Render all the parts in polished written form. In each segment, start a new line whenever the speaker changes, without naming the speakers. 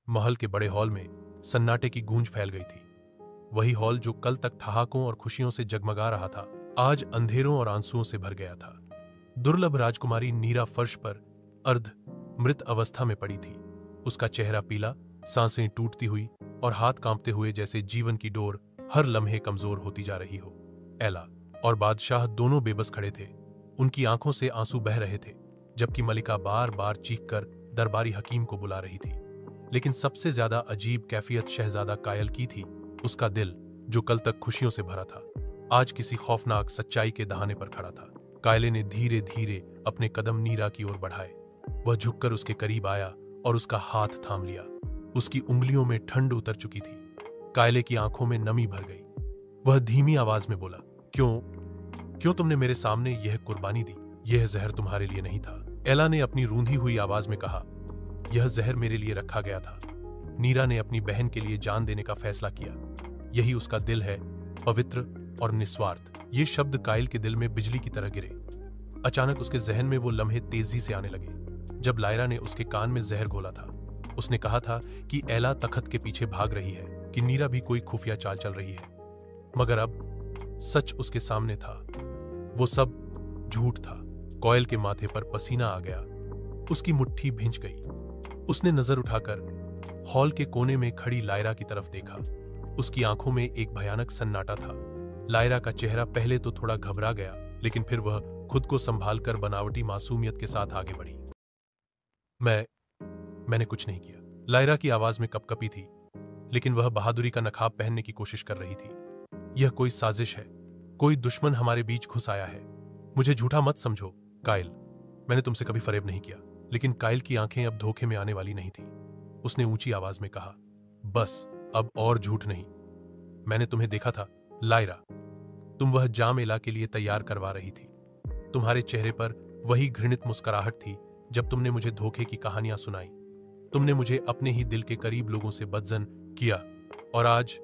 महल के बड़े हॉल में सन्नाटे की गूंज फैल गई थी। वही हॉल जो कल तक ठहाकों और खुशियों से जगमगा रहा था, आज अंधेरों और आंसुओं से भर गया था। दुर्लभ राजकुमारी नीरा फर्श पर अर्ध मृत अवस्था में पड़ी थी। उसका चेहरा पीला, सांसें टूटती हुई और हाथ कांपते हुए, जैसे जीवन की डोर हर लम्हे कमजोर होती जा रही हो। एला और बादशाह दोनों बेबस खड़े थे। उनकी आंखों से आंसू बह रहे थे, जबकि मलिका बार बार चीखकर दरबारी हकीम को बुला रही थी। लेकिन सबसे ज्यादा अजीब कैफियत शहजादा कायल की थी। उसका दिल, जो कल तक खुशियों से भरा था, आज किसी खौफनाक सच्चाई के दहाने पर खड़ा था। कायले ने धीरे धीरे अपने कदम नीरा की ओर बढ़ाए। वह झुककर उसके करीब आया और उसका हाथ थाम लिया। उसकी उंगलियों में ठंड उतर चुकी थी। कायले की आंखों में नमी भर गई। वह धीमी आवाज में बोला, क्यों तुमने मेरे सामने यह कुर्बानी दी? यह जहर तुम्हारे लिए नहीं था। एला ने अपनी रूंधी हुई आवाज में कहा, यह जहर मेरे लिए रखा गया था। नीरा ने अपनी बहन के लिए जान देने का फैसला किया। यही उसका दिल है, पवित्र और निस्वार्थ। ये शब्द कायल के दिल में बिजली की तरह गिरे। अचानक उसके जहन में वो लम्हे तेजी से आने लगे जब लायरा ने उसके कान में जहर घोला था। उसने कहा था कि एला तखत के पीछे भाग रही है, कि नीरा भी कोई खुफिया चाल चल रही है। मगर अब सच उसके सामने था। वो सब झूठ था। कोयल के माथे पर पसीना आ गया। उसकी मुट्ठी भिंच गई। उसने नजर उठाकर हॉल के कोने में खड़ी लायरा की तरफ देखा। उसकी आंखों में एक भयानक सन्नाटा था। लायरा का चेहरा पहले तो थोड़ा घबरा गया, लेकिन फिर वह खुद को संभालकर बनावटी मासूमियत के साथ आगे बढ़ी। मैंने कुछ नहीं किया। लायरा की आवाज में कपकपी थी, लेकिन वह बहादुरी का नकाब पहनने की कोशिश कर रही थी। यह कोई साजिश है। कोई दुश्मन हमारे बीच घुस आया है। मुझे झूठा मत समझो कायल। मैंने तुमसे कभी फरेब नहीं किया। लेकिन कायल की आंखें अब धोखे में आने वाली नहीं थी। उसने ऊंची आवाज में कहा, बस अब और झूठ नहीं। मैंने तुम्हें देखा था लायरा। तुम वह जाम एला के लिए तैयार करवा रही थी। तुम्हारे चेहरे पर वही घृणित मुस्कुराहट थी जब तुमने मुझे धोखे की कहानियां सुनाई। तुमने मुझे अपने ही दिल के करीब लोगों से बदजन किया, और आज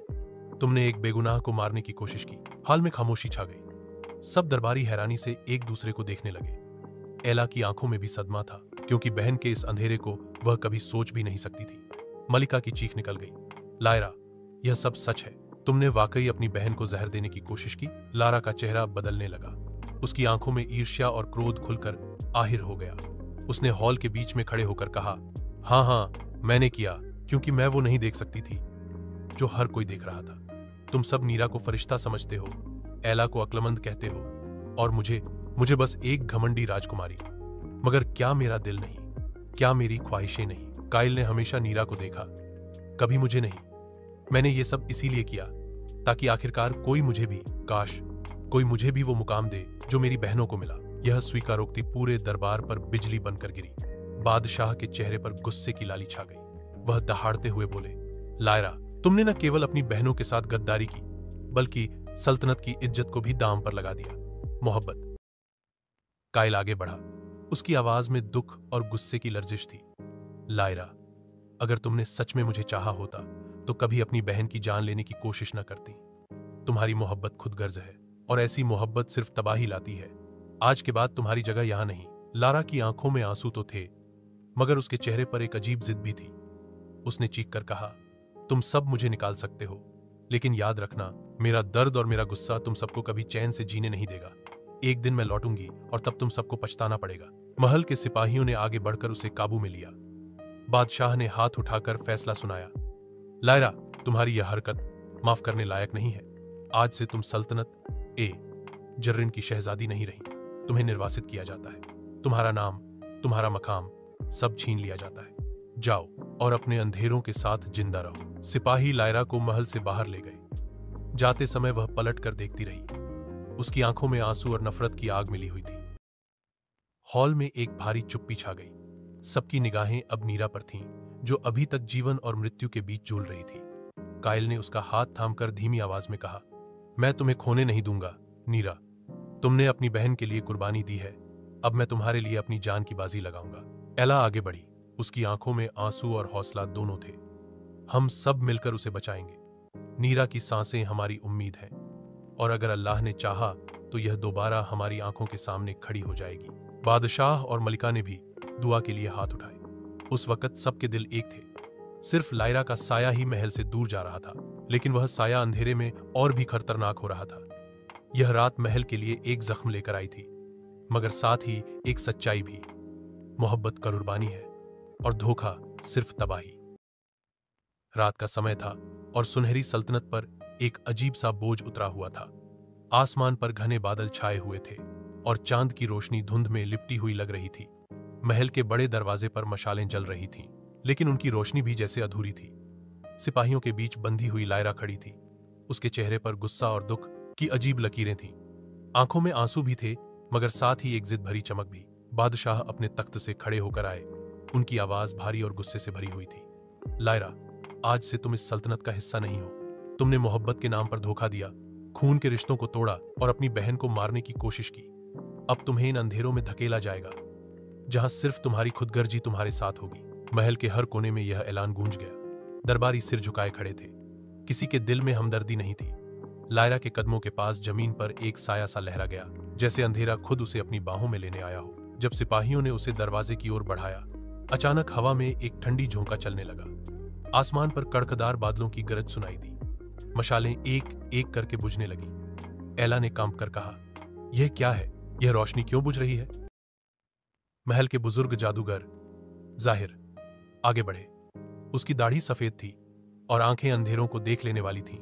तुमने एक बेगुनाह को मारने की कोशिश की। हाल में खामोशी छा गई। सब दरबारी हैरानी से एक दूसरे को देखने लगे। एला की आंखों में भी सदमा था, क्योंकि बहन के इस अंधेरे को वह कभी सोच भी नहीं सकती थी। मलिका की चीख निकल गई, लायरा, यह सब सच है। तुमने वाकई अपनी बहन को जहर देने की कोशिश की। लारा का चेहरा बदलने लगा। उसकी आंखों में ईर्ष्या और क्रोध खुलकर आहिर हो गया। उसने हॉल के बीच में खड़े होकर कहा, हाँ, मैंने किया, क्योंकि मैं वो नहीं देख सकती थी जो हर कोई देख रहा था। तुम सब नीरा को फरिश्ता समझते हो, एला को अक्लमंद कहते हो, और मुझे बस एक घमंडी राजकुमारी। मगर क्या मेरा दिल नहीं? क्या मेरी ख्वाहिशें नहीं? कायल ने हमेशा नीरा को देखा, कभी मुझे नहीं। मैंने ये सब इसीलिए किया ताकि आखिरकार कोई मुझे भी वो मुकाम दे जो मेरी बहनों को मिला। यह स्वीकारोक्ति पूरे दरबार पर बिजली बनकर गिरी। बादशाह के चेहरे पर गुस्से की लाली छा गई। वह दहाड़ते हुए बोले, लायरा, तुमने न केवल अपनी बहनों के साथ गद्दारी की, बल्कि सल्तनत की इज्जत को भी दांव पर लगा दिया। मोहब्बत। कायल आगे बढ़ा। उसकी आवाज में दुख और गुस्से की लर्जिश थी। लायरा, अगर तुमने सच में मुझे चाहा होता तो कभी अपनी बहन की जान लेने की कोशिश न करती। तुम्हारी मोहब्बत खुदगर्ज है, और ऐसी मोहब्बत सिर्फ तबाही लाती है। आज के बाद तुम्हारी जगह यहां नहीं। लारा की आंखों में आंसू तो थे, मगर उसके चेहरे पर एक अजीब जिद भी थी। उसने चीखकर कहा, तुम सब मुझे निकाल सकते हो, लेकिन याद रखना, मेरा दर्द और मेरा गुस्सा तुम सबको कभी चैन से जीने नहीं देगा। एक दिन मैं लौटूंगी और तब तुम सबको पछताना पड़ेगा। महल के सिपाहियों ने आगे बढ़कर उसे काबू में लिया। बादशाह ने हाथ उठाकर फैसला सुनाया, लायरा, तुम्हारी यह हरकत माफ करने लायक नहीं है। आज से तुम सल्तनत जर्रिन की शहजादी नहीं रही। तुम्हें निर्वासित किया जाता है। तुम्हारा नाम, तुम्हारा मकाम सब छीन लिया जाता है। जाओ और अपने अंधेरों के साथ जिंदा रहो। सिपाही लायरा को महल से बाहर ले गए। जाते समय वह पलट कर देखती रही। उसकी आंखों में आंसू और नफरत की आग मिली हुई थी। हॉल में एक भारी चुप्पी छा गई। सबकी निगाहें अब नीरा पर थीं, जो अभी तक जीवन और मृत्यु के बीच झूल रही थी। कायल ने उसका हाथ थामकर धीमी आवाज में कहा, मैं तुम्हें खोने नहीं दूंगा नीरा। तुमने अपनी बहन के लिए कुर्बानी दी है, अब मैं तुम्हारे लिए अपनी जान की बाजी लगाऊंगा। एला आगे बढ़ी। उसकी आंखों में आंसू और हौसला दोनों थे। हम सब मिलकर उसे बचाएंगे। नीरा की सांसें हमारी उम्मीद है, और अगर अल्लाह ने चाहा तो यह दोबारा हमारी आंखों के सामने खड़ी हो जाएगी। बादशाह और मलिका ने भी दुआ के लिए हाथ उठाए। उस वक्त सबके दिल एक थे। सिर्फ लायरा का साया ही महल से दूर जा रहा था, लेकिन वह साया अंधेरे में और भी खतरनाक हो रहा था। यह रात महल के लिए एक जख्म लेकर आई थी, मगर साथ ही एक सच्चाई भी। मोहब्बत कुर्बानी है और धोखा सिर्फ तबाही। रात का समय था और सुनहरी सल्तनत पर एक अजीब सा बोझ उतरा हुआ था। आसमान पर घने बादल छाए हुए थे और चांद की रोशनी धुंध में लिपटी हुई लग रही थी। महल के बड़े दरवाजे पर मशालें जल रही थीं, लेकिन उनकी रोशनी भी जैसे अधूरी थी। सिपाहियों के बीच बंधी हुई लायरा खड़ी थी। उसके चेहरे पर गुस्सा और दुख की अजीब लकीरें थीं। आंखों में आंसू भी थे, मगर साथ ही एक जिद भरी चमक भी। बादशाह अपने तख्त से खड़े होकर आए। उनकी आवाज भारी और गुस्से से भरी हुई थी। लायरा, आज से तुम इस सल्तनत का हिस्सा नहीं हो। तुमने मोहब्बत के नाम पर धोखा दिया, खून के रिश्तों को तोड़ा और अपनी बहन को मारने की कोशिश की। अब तुम्हें इन अंधेरों में धकेला जाएगा, जहां सिर्फ तुम्हारी खुदगर्जी तुम्हारे साथ होगी। महल के हर कोने में यह ऐलान गूंज गया। दरबारी सिर झुकाए खड़े थे। किसी के दिल में हमदर्दी नहीं थी। लायरा के कदमों के पास जमीन पर एक साया सा लहरा गया, जैसे अंधेरा खुद उसे अपनी बाहों में लेने आया हो। जब सिपाहियों ने उसे दरवाजे की ओर बढ़ाया, अचानक हवा में एक ठंडी झोंका चलने लगा। आसमान पर कड़कदार बादलों की गरज सुनाई दी। मशालें एक एक करके बुझने लगी। एला ने कांप कर कहा, यह क्या है? यह रोशनी क्यों बुझ रही है? महल के बुजुर्ग जादूगर जाहिर आगे बढ़े। उसकी दाढ़ी सफेद थी और आंखें अंधेरों को देख लेने वाली थीं।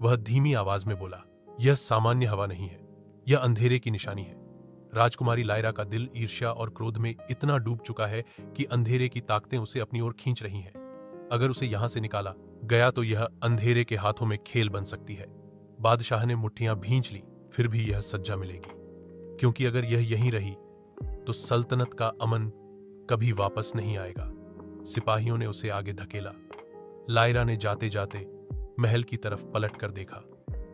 वह धीमी आवाज में बोला, यह सामान्य हवा नहीं है, यह अंधेरे की निशानी है। राजकुमारी लायरा का दिल ईर्ष्या और क्रोध में इतना डूब चुका है कि अंधेरे की ताकतें उसे अपनी ओर खींच रही हैं। अगर उसे यहां से निकाला गया तो यह अंधेरे के हाथों में खेल बन सकती है। बादशाह ने मुट्ठियां भींच ली, फिर भी यह सज्जा मिलेगी, क्योंकि अगर यह यहीं रही तो सल्तनत का अमन कभी वापस नहीं आएगा। सिपाहियों ने उसे आगे धकेला। लायरा ने जाते जाते महल की तरफ पलट कर देखा।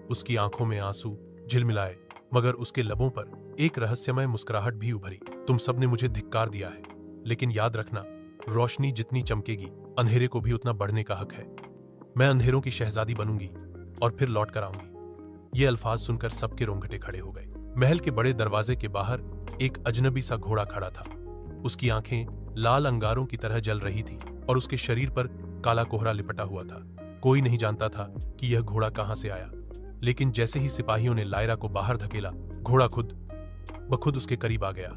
उसकी आंखों में आंसू झिलमिलाए, मगर उसके लबों पर एक रहस्यमय मुस्कुराहट भी उभरी। तुम सबने मुझे धिक्कार दिया है, लेकिन याद रखना, रोशनी जितनी चमकेगी, अंधेरे को भी उतना बढ़ने का हक है। मैं अंधेरों की शहजादी बनूंगी और फिर लौट कर आऊंगी। ये अल्फाज सुनकर सबके रोंगटे खड़े हो गए। महल के बड़े दरवाजे के बाहर एक अजनबी सा घोड़ा खड़ा था। उसकी आंखें लाल अंगारों की तरह जल रही थीं और उसके शरीर पर काला कोहरा लिपटा हुआ था। कोई नहीं जानता था कि यह घोड़ा कहां से आया, लेकिन जैसे ही सिपाहियों ने लायरा को बाहर धकेला, घोड़ा खुद ब खुद उसके करीब आ गया।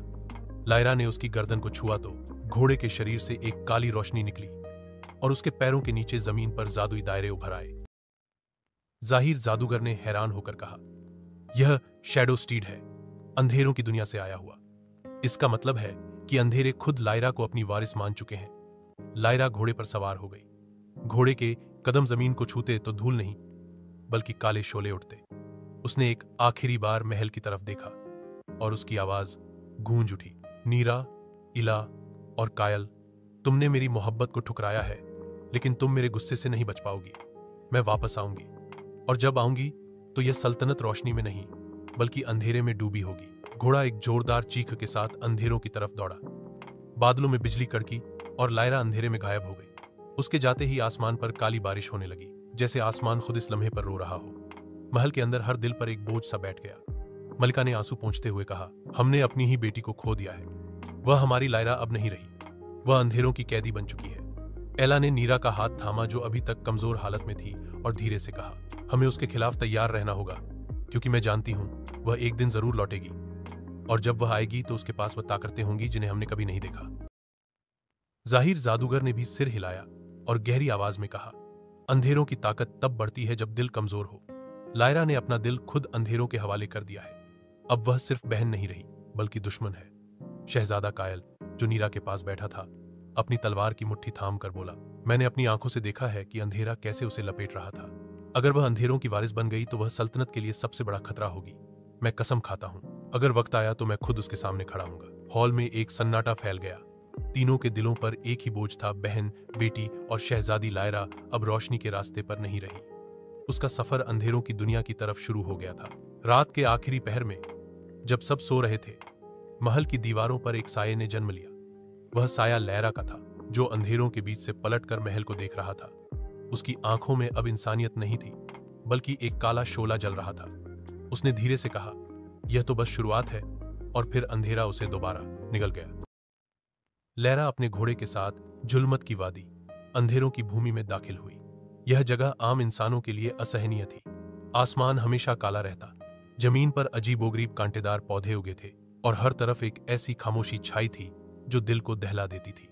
लायरा ने उसकी गर्दन को छुआ तो घोड़े के शरीर से एक काली रोशनी निकली और उसके पैरों के नीचे जमीन पर जादुई दायरे उभर आए। जाहिर जादूगर ने हैरान होकर कहा, यह शैडो स्टीड है, अंधेरों की दुनिया से आया हुआ। इसका मतलब है कि अंधेरे खुद लायरा को अपनी वारिस मान चुके हैं। लायरा घोड़े पर सवार हो गई। घोड़े के कदम जमीन को छूते तो धूल नहीं, बल्कि काले शोले उठते। उसने एक आखिरी बार महल की तरफ देखा और उसकी आवाज गूंज उठी, नीरा, इला और कायल, तुमने मेरी मोहब्बत को ठुकराया है, लेकिन तुम मेरे गुस्से से नहीं बच पाओगी। मैं वापस आऊंगी, और जब आऊंगी तो यह सल्तनत रोशनी में नहीं, बल्कि अंधेरे में डूबी होगी। घोड़ा एक जोरदार चीख के साथ अंधेरों की तरफ दौड़ा। बादलों में बिजली कड़की और लायरा अंधेरे में गायब हो गई। उसके जाते ही आसमान पर काली बारिश होने लगी, जैसे आसमान खुद इस लम्हे पर रो रहा हो। महल के अंदर हर दिल पर एक बोझ सा बैठ गया। मलिका ने आंसू पोंछते हुए कहा, हमने अपनी ही बेटी को खो दिया है। वह हमारी लायरा अब नहीं रही, वह अंधेरों की कैदी बन चुकी है। एला ने नीरा का हाथ थामा, जो अभी तक कमजोर हालत में थी, और धीरे से कहा, हमें उसके खिलाफ तैयार रहना होगा, क्योंकि मैं जानती हूं वह एक दिन जरूर लौटेगी, और जब वह आएगी तो उसके पास वह ताकतें होंगी जिन्हें हमने कभी नहीं देखा। जाहिर जादूगर ने भी सिर हिलाया और गहरी आवाज में कहा, अंधेरों की ताकत तब बढ़ती है जब दिल कमजोर हो। लायरा ने अपना दिल खुद अंधेरों के हवाले कर दिया है। अब वह सिर्फ बहन नहीं रही, बल्कि दुश्मन है। शहजादा कायल, जो नीरा के पास बैठा था, अपनी तलवार की मुट्ठी थाम कर बोला, मैंने अपनी आंखों से देखा है कि अंधेरा कैसे उसे लपेट रहा था। अगर वह अंधेरों की वारिस बन गई तो वह सल्तनत के लिए सबसे बड़ा खतरा होगी। मैं कसम खाता हूं, अगर वक्त आया तो मैं खुद उसके सामने खड़ा हूंगा। हॉल में एक सन्नाटा फैल गया। तीनों के दिलों पर एक ही बोझ था, बहन, बेटी और शहजादी लायरा अब रोशनी के रास्ते पर नहीं रही। उसका सफर अंधेरों की दुनिया की तरफ शुरू हो गया था। रात के आखिरी पहर में, जब सब सो रहे थे, महल की दीवारों पर एक साये ने जन्म लिया। वह साया लायरा का था, जो अंधेरों के बीच से पलटकर महल को देख रहा था। उसकी आंखों में अब इंसानियत नहीं थी, बल्कि एक काला शोला जल रहा था। उसने धीरे से कहा, यह तो बस शुरुआत है, और फिर अंधेरा उसे दोबारा निगल गया। लैरा अपने घोड़े के साथ जुल्मत की वादी, अंधेरों की भूमि में दाखिल हुई। यह जगह आम इंसानों के लिए असहनीय थी। आसमान हमेशा काला रहता, जमीन पर अजीबोगरीब कांटेदार पौधे उगे थे और हर तरफ एक ऐसी खामोशी छाई थी जो दिल को दहला देती थी।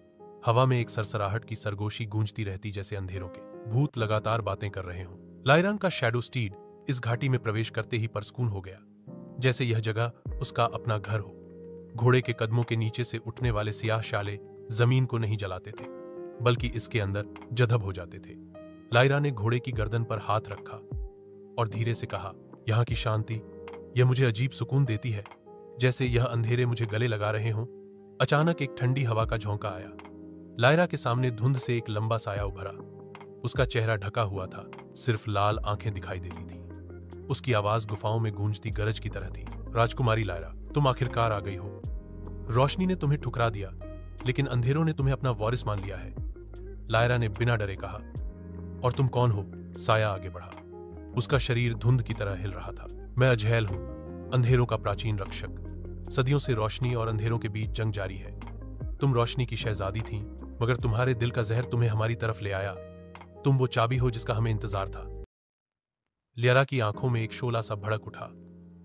हवा में एक सरसराहट की सरगोशी गूंजती रहती, जैसे अंधेरों के भूत लगातार बातें कर रहे हों। लायरान का शैडो स्टीड इस घाटी में प्रवेश करते ही परस्कून हो गया, जैसे यह जगह उसका अपना घर हो। घोड़े के कदमों के नीचे से उठने वाले सियाह शाले जमीन को नहीं जलाते थे, बल्कि इसके अंदर जधब हो जाते थे। लायरा ने घोड़े की गर्दन पर हाथ रखा और धीरे से कहा, यहाँ की शांति, यह मुझे अजीब सुकून देती है, जैसे यह अंधेरे मुझे गले लगा रहे हों। अचानक एक ठंडी हवा का झोंका आया। लायरा के सामने धुंध से एक लंबा साया उभरा। उसका चेहरा ढका हुआ था, सिर्फ लाल आंखें दिखाई देती थीं। उसकी आवाज गुफाओं में गूंजती गरज की तरह थी। राजकुमारी लायरा, तुम आखिरकार आ गई हो। रोशनी ने तुम्हें ठुकरा दिया, लेकिन अंधेरों ने तुम्हें अपना वारिस मान लिया है। लायरा ने बिना डरे कहा। और तुम कौन हो? साया आगे बढ़ा। उसका शरीर धुंध की तरह हिल रहा था। मैं अजहैल हूं, अंधेरों का प्राचीन रक्षक। सदियों से रोशनी और अंधेरों के बीच जंग जारी है। तुम रोशनी की शहजादी थीं, मगर तुम्हारे दिल का जहर तुम्हें हमारी तरफ ले आया। तुम वो चाबी हो जिसका हमें इंतजार था। लियारा की आंखों में एक शोला सा भड़क उठा।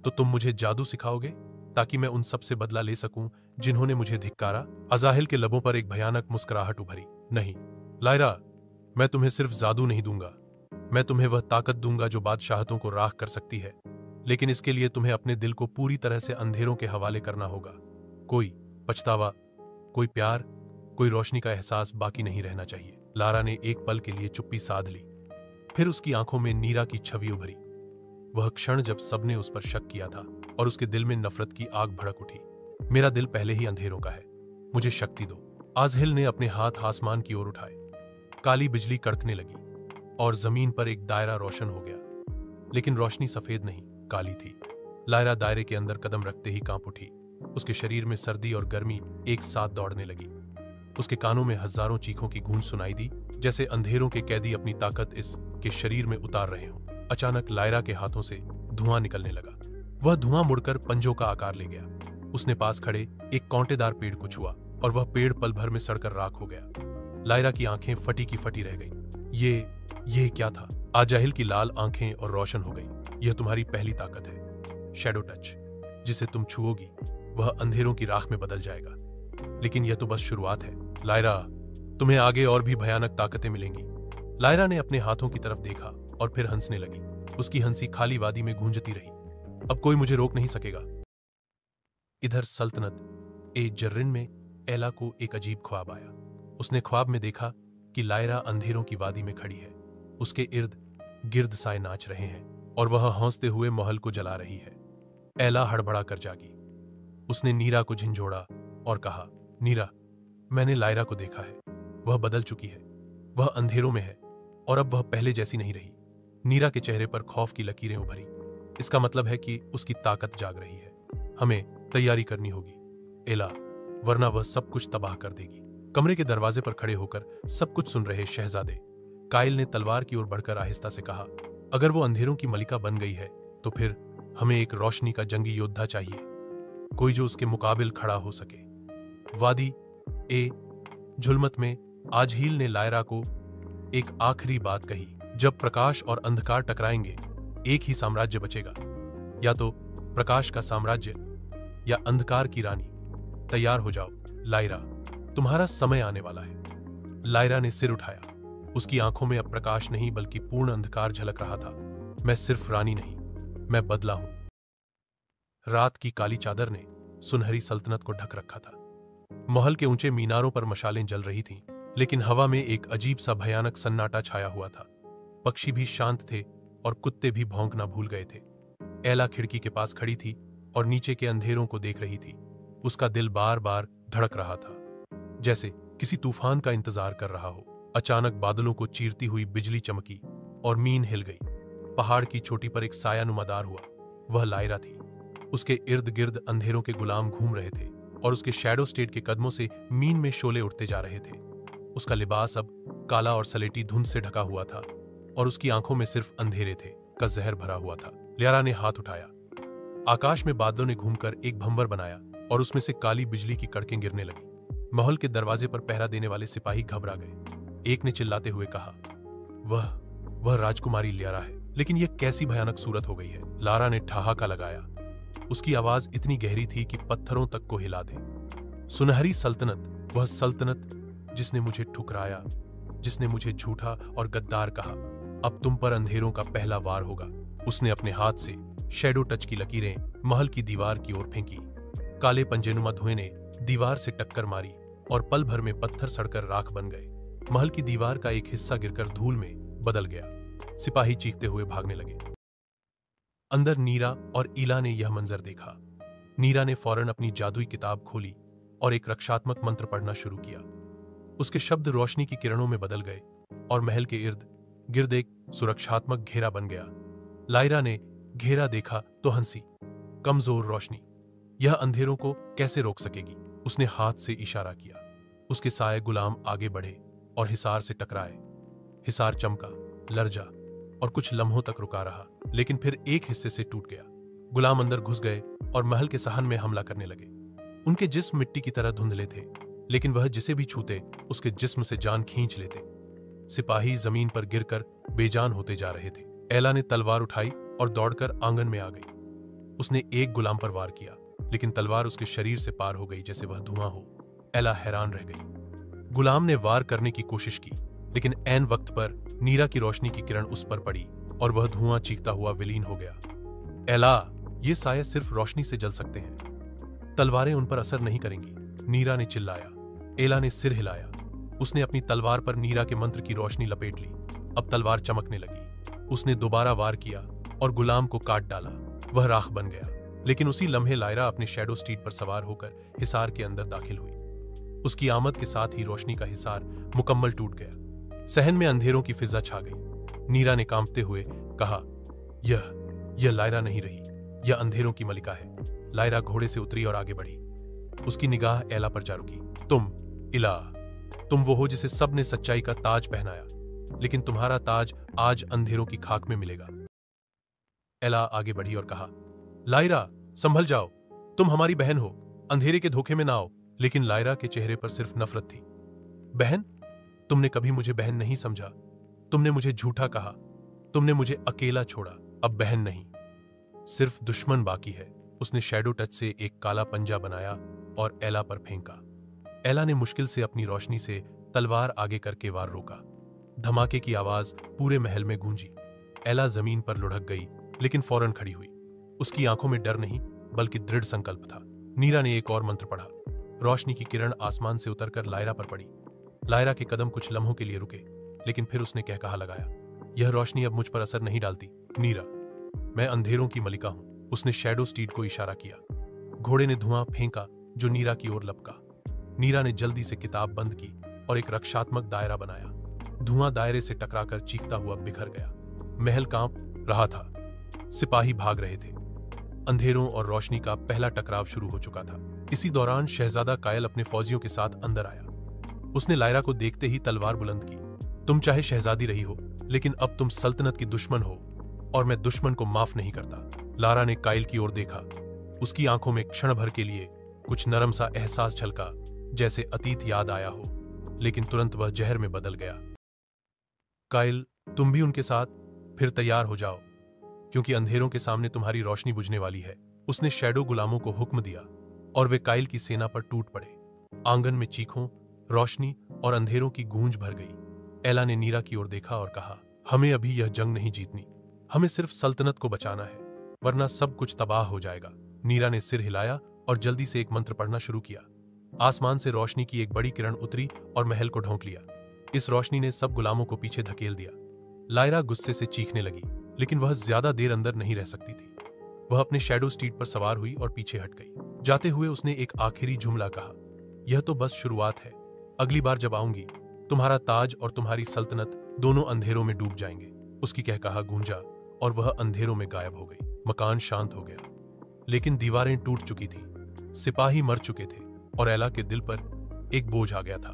तो तुम मुझे जादू सिखाओगे, ताकि मैं उन सब से बदला ले सकूं जिन्होंने मुझे धिक्कारा? अजाहिल के लबों पर एक भयानक मुस्कुराहट उभरी। नहीं लायरा, मैं तुम्हें सिर्फ जादू नहीं दूंगा, मैं तुम्हें वह ताकत दूंगा जो बादशाहतों को राख कर सकती है। लेकिन इसके लिए तुम्हें अपने दिल को पूरी तरह से अंधेरों के हवाले करना होगा। कोई पछतावा, कोई प्यार, कोई रोशनी का एहसास बाकी नहीं रहना चाहिए। लारा ने एक पल के लिए चुप्पी साध ली। फिर उसकी आंखों में नीरा की छवि उभरी। वह क्षण जब सबने उस पर शक किया था और उसके दिल में नफरत की आग भड़क उठी। मेरा दिल पहले ही अंधेरों का है, मुझे शक्ति दो। आजहिल ने अपने हाथ आसमान की ओर उठाए। काली बिजली कड़कने लगी और जमीन पर एक दायरा रोशन हो गया, लेकिन रोशनी सफेद नहीं, काली थी। लायरा दायरे के अंदर कदम रखते ही कांप उठी। उसके शरीर में सर्दी और गर्मी एक साथ दौड़ने लगी। उसके कानों में हजारों चीखों की गूंज सुनाई दी, जैसे अंधेरों के कैदी अपनी ताकत इसके शरीर में उतार रहे हों। अचानक लायरा के हाथों से धुआं निकलने लगा। वह धुआं मुड़कर पंजों का आकार ले गया। उसने पास खड़े एक कांटेदार पेड़ को छुआ और वह पेड़ पल भर में सड़कर राख हो गया। लायरा की आंखें फटी की फटी रह गईं। ये क्या था? आजाहिल की लाल आंखें और रोशन हो गईं। यह तुम्हारी पहली ताकत है, शैडो टच। जिसे तुम छुओगी वह अंधेरों की राख में बदल जाएगा। लेकिन यह तो बस शुरुआत है लायरा, तुम्हें आगे और भी भयानक ताकतें मिलेंगी। लायरा ने अपने हाथों की तरफ देखा और फिर हंसने लगी। उसकी हंसी खाली वादी में गूंजती रही। अब कोई मुझे रोक नहीं सकेगा। इधर सल्तनत ए जर्रिन में एला को एक अजीब ख्वाब आया। उसने ख्वाब में देखा कि लायरा अंधेरों की वादी में खड़ी है। उसके इर्द गिर्द साए नाच रहे हैं और वह हौंसते हुए महल को जला रही है। एला हड़बड़ा कर जागी। उसने नीरा को झिंझोड़ा और कहा, नीरा, मैंने लायरा को देखा है। वह बदल चुकी है। वह अंधेरों में है और अब वह पहले जैसी नहीं रही। नीरा के चेहरे पर खौफ की लकीरें उभरी। इसका मतलब है कि उसकी ताकत जाग रही है। हमें तैयारी करनी होगी एला, वरना वह सब कुछ तबाह कर देगी। कमरे के दरवाजे पर खड़े होकर सब कुछ सुन रहे शहजादे काइल ने तलवार की ओर बढ़कर आहिस्ता से कहा, अगर वो अंधेरों की मलिका बन गई है तो फिर हमें एक रोशनी का जंगी योद्धा चाहिए, कोई जो उसके मुकाबिल खड़ा हो सके। वादी ए झुलमत में आजहील ने लायरा को एक आखिरी बात कही, जब प्रकाश और अंधकार टकराएंगे एक ही साम्राज्य बचेगा, या तो प्रकाश का साम्राज्य या अंधकार की रानी। तैयार हो जाओ लायरा, तुम्हारा समय आने वाला है। लायरा ने सिर उठाया। उसकी आंखों में अब प्रकाश नहीं बल्कि पूर्ण अंधकार झलक रहा था। मैं सिर्फ रानी नहीं, मैं बदला हूं। रात की काली चादर ने सुनहरी सल्तनत को ढक रखा था। महल के ऊंचे मीनारों पर मशालें जल रही थीं, लेकिन हवा में एक अजीब सा भयानक सन्नाटा छाया हुआ था। पक्षी भी शांत थे और कुत्ते भी भौंकना भूल गए थे। एला खिड़की के पास खड़ी थी और नीचे के अंधेरों को देख रही थी। उसका दिल बार बार धड़क रहा था, जैसे किसी तूफान का इंतजार कर रहा हो। अचानक बादलों को चीरती हुई बिजली चमकी और मीन हिल गई। पहाड़ की चोटी पर एक साया नुमादार हुआ। वह लायरा थी। उसके इर्द गिर्द अंधेरों के गुलाम घूम रहे थे और उसके शैडो स्टेट के कदमों से मीन में शोले उठते जा रहे थे। उसका लिबास अब काला और सलेटी धुंध से ढका हुआ था और उसकी आंखों में सिर्फ अंधेरे थे का जहर भरा हुआ था। लियारा ने हाथ उठाया। आकाश में बादलों ने घूमकर एक भंवर बनाया और उसमें से काली बिजली की कड़कें गिरने लगी। महल के दरवाजे पर पहरा देने वाले सिपाही घबरा गए। एक ने चिल्लाते हुए कहा, वह वह राजकुमारी ल्यारा है, लेकिन यह कैसी भयानक सूरत हो गई है। लारा ने ठहाका लगाया। उसकी आवाज इतनी गहरी थी कि पत्थरों तक को हिला दे। सुनहरी सल्तनत, वह सल्तनत जिसने मुझे ठुकराया, जिसने मुझे झूठा और गद्दार कहा, अब तुम पर अंधेरों का पहला वार होगा। उसने अपने हाथ से शैडो टच की लकीरें महल की दीवार की ओर फेंकी। काले पंजेनुमा धुएं ने दीवार से टक्कर मारी और पल भर में पत्थर सड़कर राख बन गए। महल की दीवार का एक हिस्सा गिरकर धूल में बदल गया। सिपाही चीखते हुए भागने लगे। अंदर नीरा और ईला ने यह मंजर देखा। नीरा ने फौरन अपनी जादुई किताब खोली और एक रक्षात्मक मंत्र पढ़ना शुरू किया। उसके शब्द रोशनी की किरणों में बदल गए और महल के इर्द गिर्द एक सुरक्षात्मक घेरा बन गया। लायरा ने घेरा देखा तो हंसी। कमजोर रोशनी, यह अंधेरों को कैसे रोक सकेगी? उसने हाथ से इशारा किया। उसके साए गुलाम आगे बढ़े और हिसार से टकराए। हिसार चमका, लरजा और कुछ लम्हों तक रुका रहा, लेकिन फिर एक हिस्से से टूट गया। गुलाम अंदर घुस गए और महल के सहन में हमला करने लगे। उनके जिस्म मिट्टी की तरह धुंधले थे, लेकिन वह जिसे भी छूते उसके जिस्म से जान खींच लेते। सिपाही जमीन पर गिरकर बेजान होते जा रहे थे। एला ने तलवार उठाई और दौड़कर आंगन में आ गई। उसने एक गुलाम पर वार किया, लेकिन तलवार उसके शरीर से पार हो गई जैसे वह धुआं हो। एला हैरान रह गई। गुलाम ने वार करने की कोशिश की, लेकिन ऐन वक्त पर नीरा की रोशनी की किरण उस पर पड़ी और वह धुआं चीखता हुआ विलीन हो गया। एला, ये साये सिर्फ रोशनी से जल सकते हैं, तलवारें उन पर असर नहीं करेंगी, नीरा ने चिल्लाया। एला ने सिर हिलाया। उसने अपनी तलवार पर नीरा के मंत्र की रोशनी लपेट ली। अब तलवार चमकने लगी। उसने दोबारा वार किया और गुलाम को काट डाला। वह राख बन गया, लेकिन उसी लम्हे लायरा अपने शैडो स्टीड पर सवार होकर हिसार के अंदर दाखिल हुई। उसकी आमद के साथ ही रोशनी का हिसार मुकम्मल टूट गया। सहन में अंधेरों की फिजा छा गई। नीरा ने कांपते हुए कहा, यह लायरा नहीं रही, यह अंधेरों की मलिका है। लायरा घोड़े से उतरी और आगे बढ़ी। उसकी निगाह एला पर जा रुकी। तुम इला, तुम वो हो जिसे सब ने सच्चाई का ताज पहनाया, लेकिन तुम्हारा ताज आज अंधेरों की खाक में मिलेगा। एला आगे बढ़ी और कहा, लायरा, संभल जाओ, तुम हमारी बहन हो, अंधेरे के धोखे में ना आओ। लेकिन लायरा के चेहरे पर सिर्फ नफरत थी। बहन? तुमने कभी मुझे बहन नहीं समझा। तुमने मुझे झूठा कहा। तुमने मुझे अकेला छोड़ा। अब बहन नहीं, सिर्फ दुश्मन बाकी है। उसने शैडो टच से एक काला पंजा बनाया और एला पर फेंका। एला ने मुश्किल से अपनी रोशनी से तलवार आगे करके वार रोका। धमाके की आवाज पूरे महल में गूंजी। एला जमीन पर लुढ़क गई, लेकिन फौरन खड़ी हुई। उसकी आंखों में डर नहीं, बल्कि दृढ़ संकल्प था। नीरा ने एक और मंत्र पढ़ा। रोशनी की किरण आसमान से उतरकर लायरा पर पड़ी। लायरा के कदम कुछ लम्हों के लिए रुके, लेकिन फिर उसने कह कहा लगाया, यह रोशनी अब मुझ पर असर नहीं डालती। नीरा, मैं अंधेरों की मलिका हूं। उसने शैडो स्टीड को इशारा किया। घोड़े ने धुआं फेंका जो नीरा की ओर लपका। नीरा ने जल्दी से किताब बंद की और एक रक्षात्मक दायरा बनाया। धुआं दायरे से टकराकर चीखता हुआ बिखर गया। महल कांप रहा था। सिपाही भाग रहे थे। अंधेरों और रोशनी का पहला टकराव शुरू हो चुका था। इसी दौरान शहजादा कायल अपने फौजियों के साथ अंदर आया। उसने लायरा को देखते ही तलवार बुलंद की। तुम चाहे शहजादी रही हो, लेकिन अब तुम सल्तनत की दुश्मन हो और मैं दुश्मन को माफ नहीं करता। लारा ने कायल की ओर देखा। उसकी आंखों में क्षण भर के लिए कुछ नरम सा एहसास झलका, जैसे अतीत याद आया हो, लेकिन तुरंत वह जहर में बदल गया। कायल, तुम भी उनके साथ? फिर तैयार हो जाओ, क्योंकि अंधेरों के सामने तुम्हारी रोशनी बुझने वाली है। उसने शैडो गुलामों को हुक्म दिया और वे कायल की सेना पर टूट पड़े। आंगन में चीखों, रोशनी और अंधेरों की गूंज भर गई। एला ने नीरा की ओर देखा और कहा, हमें अभी यह जंग नहीं जीतनी। हमें सिर्फ सल्तनत को बचाना है, वरना सब कुछ तबाह हो जाएगा। नीरा ने सिर हिलाया और जल्दी से एक मंत्र पढ़ना शुरू किया। आसमान से रोशनी की एक बड़ी किरण उतरी और महल को ढोंक लिया। इस रोशनी ने सब गुलामों को पीछे धकेल दिया। लायरा गुस्से से चीखने लगी, लेकिन वह ज्यादा देर अंदर नहीं रह सकती थी। वह अपने शैडो स्टीड पर सवार हुई और पीछे हट गई। जाते हुए उसने एक आखिरी जुमला कहा, यह तो बस शुरुआत है। अगली बार जब आऊंगी, तुम्हारा ताज और तुम्हारी सल्तनत दोनों अंधेरों में डूब जाएंगे। उसकी कह कहा गूंजा और वह अंधेरों में गायब हो गई। मकान शांत हो गया, लेकिन दीवारें टूट चुकी थी। सिपाही मर चुके थे और एला के दिल पर एक बोझ आ गया था।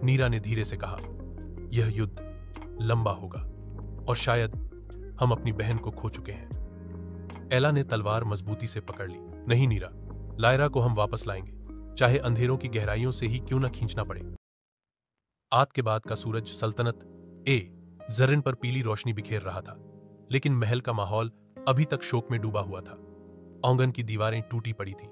नीरा ने धीरे से कहा, यह युद्ध लंबा होगा और शायद हम अपनी बहन को खो चुके हैं। एला ने तलवार मजबूती से पकड़ ली। नहीं नीरा, लायरा को हम वापस लाएंगे, चाहे अंधेरों की गहराइयों से ही क्यों न खींचना पड़े। आग के बाद का सूरज सल्तनत ए जर्रिन पर पीली रोशनी बिखेर रहा था, लेकिन महल का माहौल अभी तक शोक में डूबा हुआ था। आंगन की दीवारें टूटी पड़ी थीं,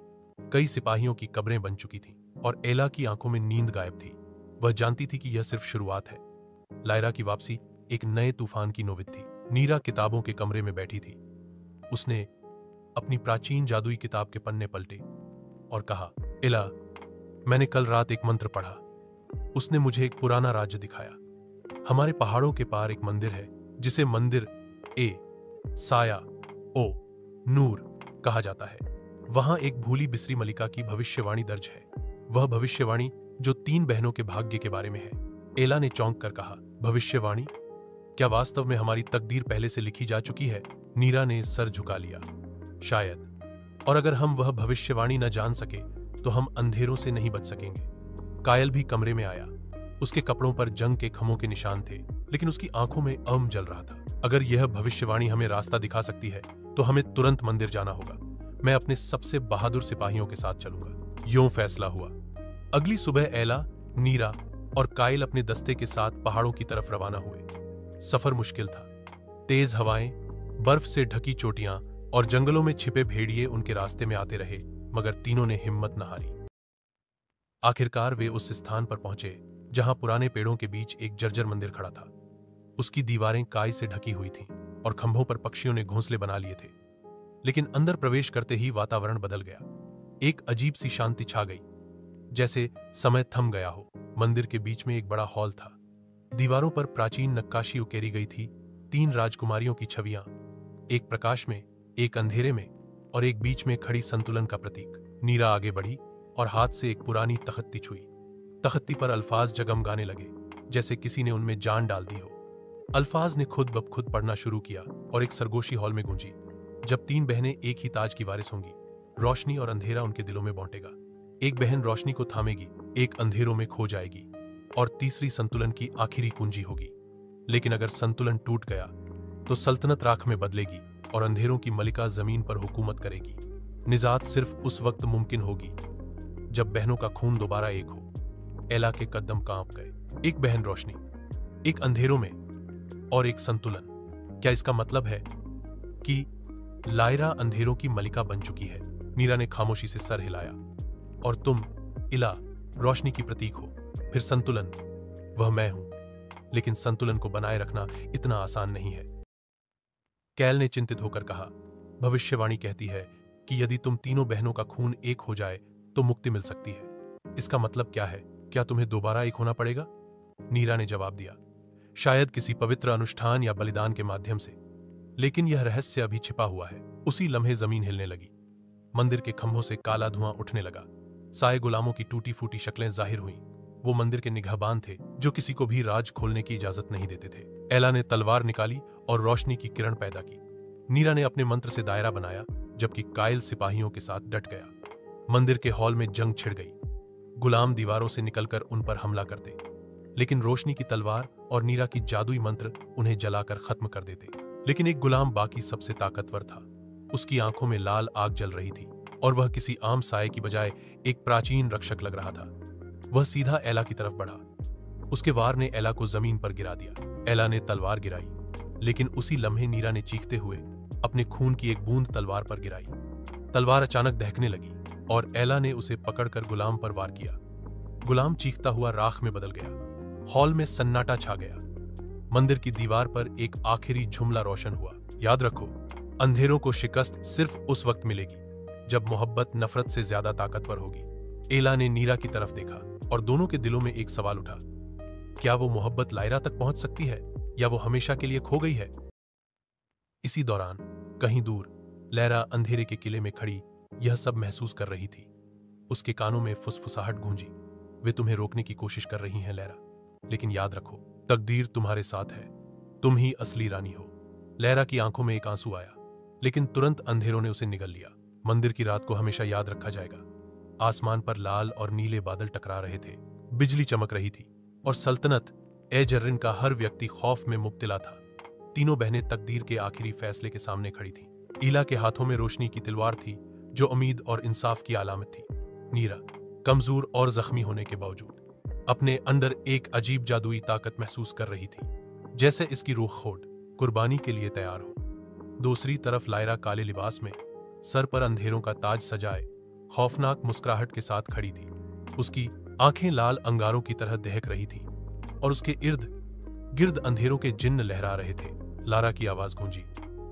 कई सिपाहियों की कब्रें बन चुकी थीं और एला की आंखों में नींद गायब थी। वह जानती थी कि यह सिर्फ शुरुआत है। लायरा की वापसी एक नए तूफान की नौबत थी। नीरा किताबों के कमरे में बैठी थी। उसने अपनी प्राचीन जादुई किताब के पन्ने पलटे और कहा, एला, मैंने कल रात एक मंत्र पढ़ा। उसने मुझे एक पुराना राज्य दिखाया। हमारे पहाड़ों के पार एक मंदिर है जिसे मंदिर ए साया ओ नूर कहा जाता है। वहां एक भूली बिसरी मलिका की भविष्यवाणी दर्ज है। वह भविष्यवाणी जो 3 बहनों के भाग्य के बारे में है। एला ने चौंक कर कहा, भविष्यवाणी? क्या वास्तव में हमारी तकदीर पहले से लिखी जा चुकी है? नीरा ने सर झुका लिया। शायद। और अगर हम वह भविष्यवाणी न जान सके तो हम अंधेरों से नहीं बच सकेंगे। कायल भी कमरे में आया। उसके कपड़ों पर जंग के खमों के निशान थे, लेकिन उसकी आंखों में अम जल रहा था। अगर यह भविष्यवाणी हमें रास्ता दिखा सकती है तो हमें तुरंत मंदिर जाना होगा। मैं अपने सबसे बहादुर सिपाहियों के साथ चलूंगा। यूं फैसला हुआ। अगली सुबह एला, नीरा और कायल अपने दस्ते के साथ पहाड़ों की तरफ रवाना हुए। सफर मुश्किल था। तेज हवाएं, बर्फ से ढकी चोटियां और जंगलों में छिपे भेड़िए उनके रास्ते में आते रहे, मगर तीनों ने हिम्मत न हारी। आखिरकार वे उस स्थान पर पहुंचे जहां पुराने पेड़ों के बीच एक जर्जर मंदिर खड़ा था। उसकी दीवारें काई से ढकी हुई थीं और खंभों पर पक्षियों ने घोंसले बना लिए थे। लेकिन अंदर प्रवेश करते ही वातावरण बदल गया। एक अजीब सी शांति छा गई, जैसे समय थम गया हो। मंदिर के बीच में एक बड़ा हॉल था। दीवारों पर प्राचीन नक्काशी उकेरी गई थी। 3 राजकुमारियों की छवियां, एक प्रकाश में, एक अंधेरे में और एक बीच में खड़ी संतुलन का प्रतीक। नीरा आगे बढ़ी और हाथ से एक पुरानी तख्ती छुई। तख्ती पर अल्फाज जगमगाने लगे, जैसे किसी ने उनमें जान डाल दी हो। अल्फाज ने खुद ब खुद पढ़ना शुरू किया और एक सरगोशी हॉल में गूंजी। जब 3 बहनें एक ही ताज की वारिस होंगी, रोशनी और अंधेरा उनके दिलों में बांटेगा। एक बहन रोशनी को थामेगी, एक अंधेरों में खो जाएगी और तीसरी संतुलन की आखिरी कुंजी होगी। लेकिन अगर संतुलन टूट गया तो सल्तनत राख में बदलेगी और अंधेरों की मलिका जमीन पर हुकूमत करेगी। निजात सिर्फ उस वक्त मुमकिन होगी जब बहनों का खून दोबारा एक हो। एला के कदम कांप गए। एक बहन रोशनी, एक अंधेरों में और एक संतुलन। क्या इसका मतलब है कि लायरा अंधेरों की मलिका बन चुकी है? नीरा ने खामोशी से सर हिलाया। और तुम, इला, रोशनी की प्रतीक हो। फिर संतुलन, वह मैं हूं। लेकिन संतुलन को बनाए रखना इतना आसान नहीं है। कैल ने चिंतित होकर कहा, भविष्यवाणी कहती है कि यदि तुम तीनों बहनों का खून एक हो जाए तो मुक्ति मिल सकती है। इसका मतलब क्या है? क्या तुम्हें दोबारा एक होना पड़ेगा? नीरा ने जवाब दिया, शायद किसी पवित्र अनुष्ठान या बलिदान के माध्यम से। लेकिन यह रहस्य अभी छिपा हुआ है। उसी लम्हे जमीन हिलने लगी। मंदिर के खंभों से काला धुआं उठने लगा। साए गुलामों की टूटी फूटी शक्लें जाहिर हुईं। वो मंदिर के निगहबान थे जो किसी को भी राज खोलने की इजाजत नहीं देते थे। एला ने तलवार निकाली और रोशनी की किरण पैदा की। नीरा ने अपने मंत्र से दायरा बनाया, जबकि कायल सिपाहियों के साथ डट गया। मंदिर के हॉल में जंग छिड़ गई। गुलाम दीवारों से निकलकर उन पर हमला करते, लेकिन रोशनी की तलवार और नीरा की जादुई मंत्र उन्हें जलाकर खत्म कर देते। लेकिन एक गुलाम बाकी सबसे ताकतवर था। उसकी आंखों में लाल आग जल रही थी और वह किसी आम साए की बजाय एक प्राचीन रक्षक लग रहा था। वह सीधा एला की तरफ बढ़ा। उसके वार ने एला को जमीन पर गिरा दिया। एला ने तलवार गिराई, लेकिन उसी लम्हे नीरा ने चीखते हुए अपने खून की एक बूंद तलवार पर गिराई। तलवार अचानक दहकने लगी और एला ने उसे पकड़कर गुलाम पर वार किया। गुलाम चीखता हुआ राख में बदल गया। हॉल में सन्नाटा छा गया। मंदिर की दीवार पर एक आखिरी जुमला रोशन हुआ, याद रखो, अंधेरों को शिकस्त सिर्फ उस वक्त मिलेगी जब मोहब्बत नफरत से ज्यादा ताकतवर होगी। एला ने नीरा की तरफ देखा और दोनों के दिलों में एक सवाल उठा, क्या वो मोहब्बत लायरा तक पहुंच सकती है या वो हमेशा के लिए खो गई है? इसी दौरान कहीं दूर लैरा अंधेरे के किले में खड़ी यह सब महसूस कर रही थी। उसके कानों में फुसफुसाहट गूंजी, वे तुम्हें रोकने की कोशिश कर रही हैं लैरा, लेकिन याद रखो, तकदीर तुम्हारे साथ है। तुम ही असली रानी हो। लैरा की आंखों में एक आंसू आया, लेकिन तुरंत अंधेरों ने उसे निगल लिया। मंदिर की रात को हमेशा याद रखा जाएगा। आसमान पर लाल और नीले बादल टकरा रहे थे, बिजली चमक रही थी और सल्तनत ए जर्रिन का हर व्यक्ति खौफ में मुब्तला था। तीनों बहनें तकदीर के आखिरी फैसले के सामने खड़ी थीं। ईला के हाथों में रोशनी की तलवार थी जो उम्मीद और इंसाफ की अलामत थी। नीरा कमजोर और जख्मी होने के बावजूद अपने अंदर एक अजीब जादुई ताकत महसूस कर रही थी, जैसे इसकी रूह खोट कुर्बानी के लिए तैयार हो। दूसरी तरफ लायरा काले लिबास में, सर पर अंधेरों का ताज सजाए, खौफनाक मुस्कुराहट के साथ खड़ी थी। उसकी आंखें लाल अंगारों की तरह दहक रही थीं और उसके इर्द गिर्द अंधेरों के जिन्न लहरा रहे थे। लारा की आवाज गूंजी,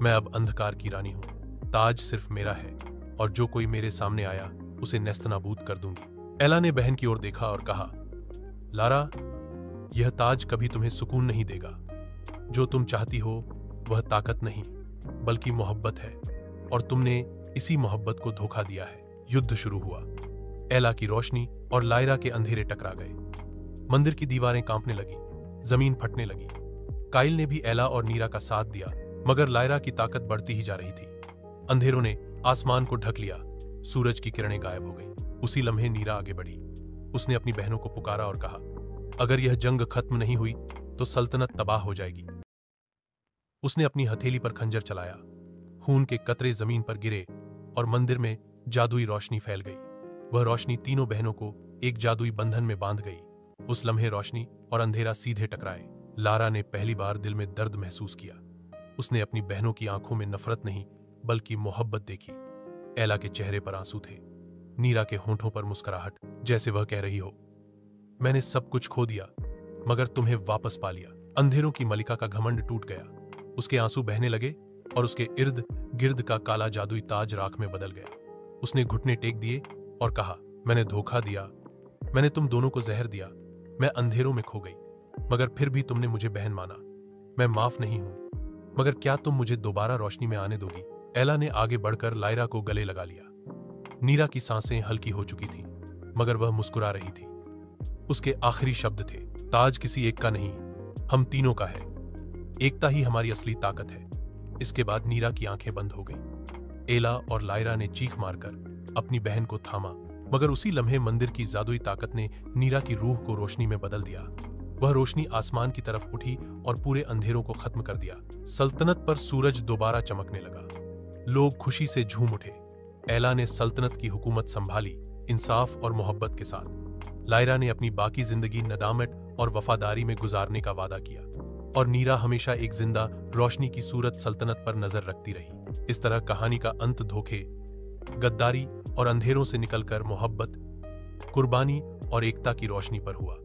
मैं अब अंधकार की रानी हूं। ताज सिर्फ मेरा है और जो कोई मेरे सामने आया उसे नेस्तनाबूद कर दूंगी। एला ने बहन की ओर देखा और कहा, लारा, यह ताज कभी तुम्हें सुकून नहीं देगा। जो तुम चाहती हो वह ताकत नहीं बल्कि मोहब्बत है, और तुमने इसी मोहब्बत को धोखा दिया है। युद्ध शुरू हुआ। एला की रोशनी और लायरा के अंधेरे टकरा गए। मंदिर की दीवारें कांपने लगी, जमीन फटने लगी। काइल ने भी एला और नीरा का साथ दिया, मगर लायरा की ताकत बढ़ती ही जा रही थी। अंधेरों ने आसमान को ढक लिया, सूरज की किरणें गायब हो गई। उसी लम्हे नीरा आगे बढ़ी। उसने अपनी बहनों को पुकारा और कहा, अगर यह जंग खत्म नहीं हुई तो सल्तनत तबाह हो जाएगी। उसने अपनी हथेली पर खंजर चलाया। खून के कतरे जमीन पर गिरे और मंदिर में जादुई रोशनी फैल गई। वह रोशनी तीनों बहनों को एक जादुई बंधन में बांध गई। उस लम्हे रोशनी और अंधेरा सीधे टकराए। लारा ने पहली बार दिल में दर्द महसूस किया। उसने अपनी बहनों की आंखों में नफरत नहीं बल्कि मोहब्बत देखी। एला के चेहरे पर आंसू थे, नीरा के होंठों पर मुस्कुराहट, जैसे वह कह रही हो, मैंने सब कुछ खो दिया मगर तुम्हें वापस पा लिया। अंधेरों की मलिका का घमंड टूट गया। उसके आंसू बहने लगे और उसके इर्द गिर्द का काला जादुई ताज राख में बदल गया। उसने घुटने टेक दिए और कहा, मैंने धोखा दिया, मैंने तुम दोनों को जहर दिया। मैं अंधेरों में खो गई, मगर फिर भी तुमने मुझे बहन माना। मैं माफ नहीं हूं, मगर क्या तुम मुझे दोबारा रोशनी में आने दोगी? एला ने आगे बढ़कर लायरा को गले लगा लिया। नीरा की सांसें हल्की हो चुकी थीं, मगर वह मुस्कुरा रही थी। उसके आखिरी शब्द थे, ताज किसी एक का नहीं, हम तीनों का है। एकता ही हमारी असली ताकत है। इसके बाद नीरा की आंखें बंद हो गईं। एला और लायरा ने चीख मारकर अपनी बहन को थामा, मगर उसी लम्हे मंदिर की जादुई ताकत ने नीरा की रूह को रोशनी में बदल दिया। वह रोशनी आसमान की तरफ उठी और पूरे अंधेरों को खत्म कर दिया। सल्तनत पर सूरज दोबारा चमकने लगा। लोग खुशी से झूम उठे। एला ने सल्तनत की हुकूमत संभाली, इंसाफ और मोहब्बत के साथ। लायरा ने अपनी बाकी जिंदगी नदामत और वफादारी में गुजारने का वादा किया, और नीरा हमेशा एक जिंदा रोशनी की सूरत सल्तनत पर नजर रखती रही। इस तरह कहानी का अंत धोखे, गद्दारी और अंधेरों से निकलकर मोहब्बत, कुर्बानी और एकता की रोशनी पर हुआ।